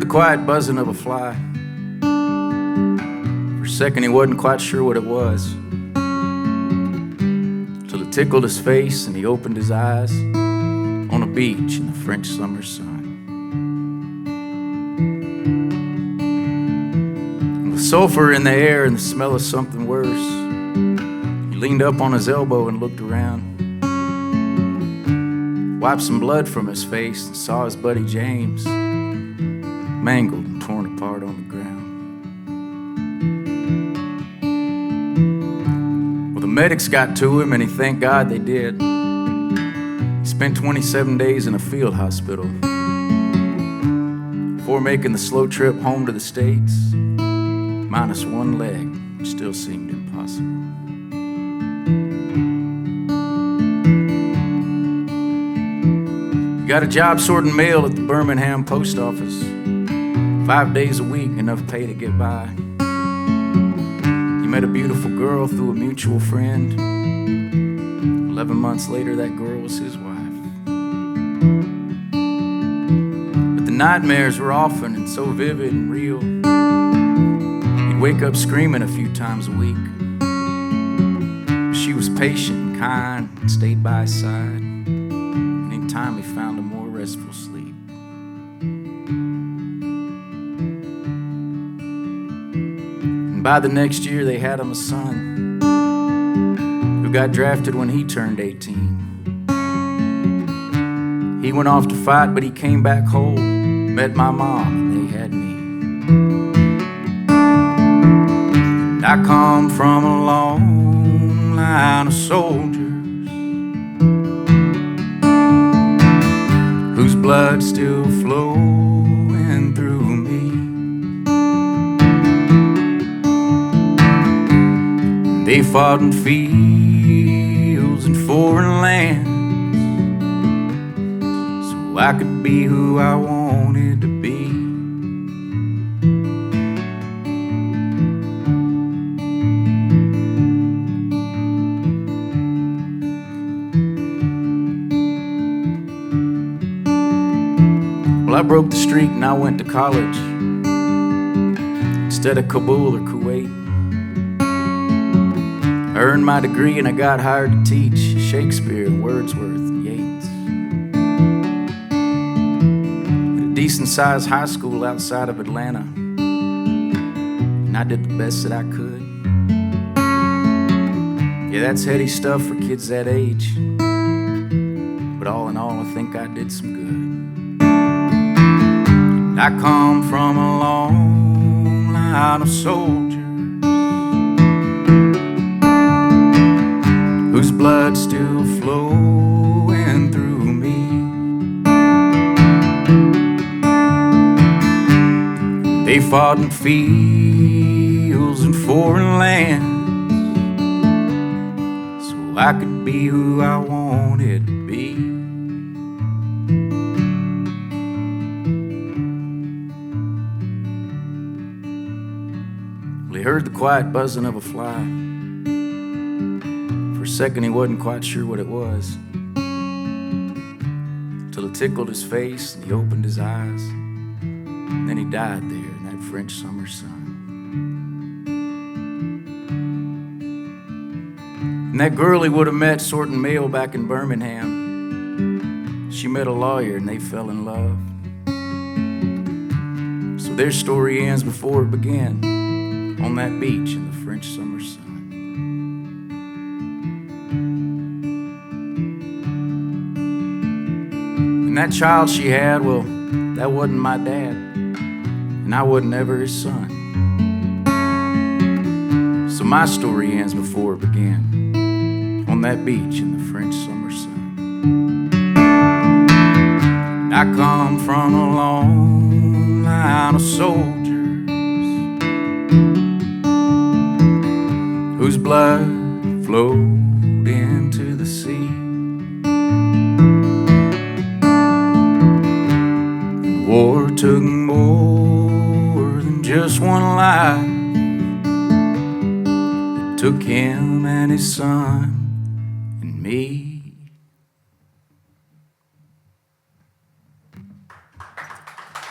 quiet buzzing of a fly. For a second he wasn't quite sure what it was, till it tickled his face and he opened his eyes on a beach in the French summer sun. And with sulphur in the air and the smell of something worse, he leaned up on his elbow and looked around, wiped some blood from his face and saw his buddy James mangled and torn apart on the ground. Well, the medics got to him, and he thanked God they did. He spent 27 days in a field hospital before making the slow trip home to the States, minus one leg, which still seemed impossible. He got a job sorting mail at the Birmingham post office, 5 days a week, enough pay to get by. He met a beautiful girl through a mutual friend. 11 months later, that girl was his wife. But the nightmares were often and so vivid and real. He'd wake up screaming a few times a week. She was patient and kind and stayed by his side. And in time, he found a more restful sleep. By the next year, they had him a son who got drafted when he turned 18. He went off to fight, but he came back whole, met my mom, and they had me. And I come from a long line of soldiers whose blood still flowing through me. They fought in fields and foreign lands, so I could be who I wanted to be. Well, I broke the streak and I went to college instead of Kabul or Kuwait. I earned my degree and I got hired to teach Shakespeare, Wordsworth, and Yeats at a decent-sized high school outside of Atlanta, and I did the best that I could. Yeah, that's heady stuff for kids that age, but all in all, I think I did some good. And I come from a long line of soldiers whose blood still flowing through me. They fought in fields and foreign lands, so I could be who I wanted to be. Well, he heard the quiet buzzing of a fly. For a second he wasn't quite sure what it was, till it tickled his face and he opened his eyes, and then he died there in that French summer sun. And that girl he would have met sorting mail back in Birmingham, she met a lawyer and they fell in love. So their story ends before it began, on that beach in the French summer sun. And that child she had, well, that wasn't my dad, and I wasn't ever his son. So my story ends before it began, on that beach in the French summer sun. And I come from a long line of soldiers whose blood flowed into the sea. War took more than just one life. It took him and his son and me.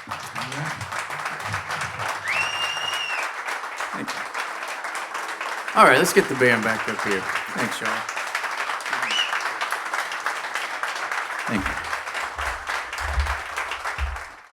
All right. All right, let's get the band back up here. Thanks, y'all. Thank you.